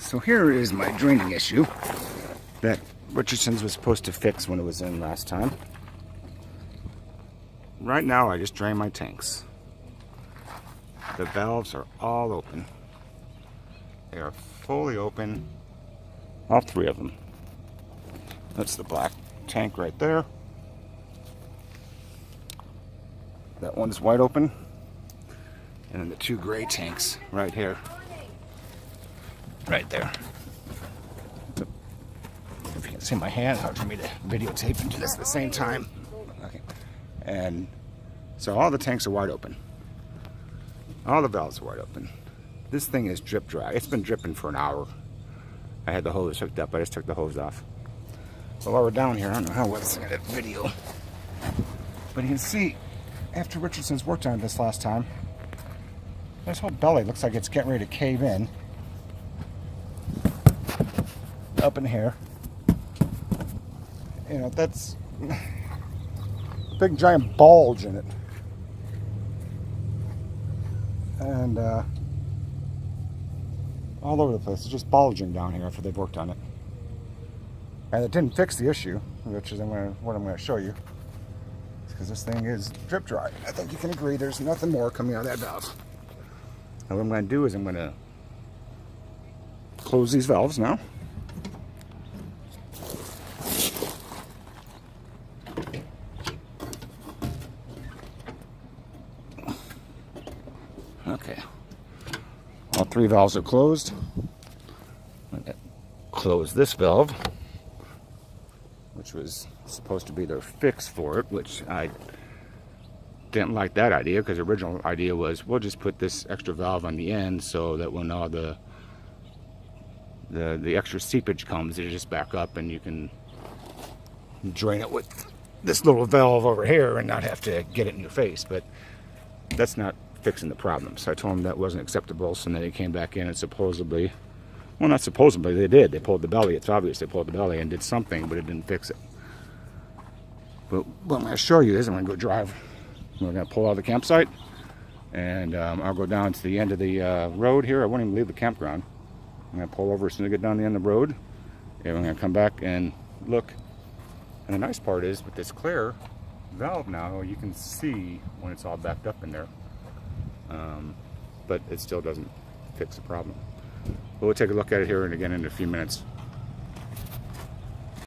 So here is my draining issue that Richardson's was supposed to fix when it was in last time. Right now I just drain my tanks. The valves are all open. They are fully open, all three of them. That's the black tank right there. That one's wide open. And then the two gray tanks right here. Right there. If you can see my hand, hard for me to videotape and do this at the same time. Okay. And so all the tanks are wide open. All the valves are wide open. This thing is drip dry. It's been dripping for an hour. I had the hose hooked up. I just took the hose off. But while we're down here, I don't know how well this is going to video. But you can see, after Richardson's worked on this last time, this whole belly looks like it's getting ready to cave in. Up in here. You know, that's a big giant bulge in it. And all over the place. It's just bulging down here after they've worked on it. And it didn't fix the issue, which is what I'm going to show you. Because this thing is drip dry. I think you can agree there's nothing more coming out of that valve. And what I'm going to do is I'm going to close these valves now. Okay. All three valves are closed. I'm going to close this valve, which was supposed to be their fix for it, which I didn't like that idea, because the original idea was we'll just put this extra valve on the end so that when all the extra seepage comes, it'll just back up and you can drain it with this little valve over here and not have to get it in your face. But that's not fixing the problem. So I told them that wasn't acceptable. So then they came back in and supposedly, well, not supposedly, they did. They pulled the belly. It's obvious they pulled the belly and did something, but it didn't fix it. But what I'm going to show you is I'm going to go drive. We're going to pull out of the campsite, and I'll go down to the end of the road here. I won't even leave the campground. I'm going to pull over as soon as I get down the end of the road, and I'm going to come back and look. And the nice part is with this clear valve now, you can see when it's all backed up in there. But it still doesn't fix the problem. But we'll take a look at it here and again in a few minutes.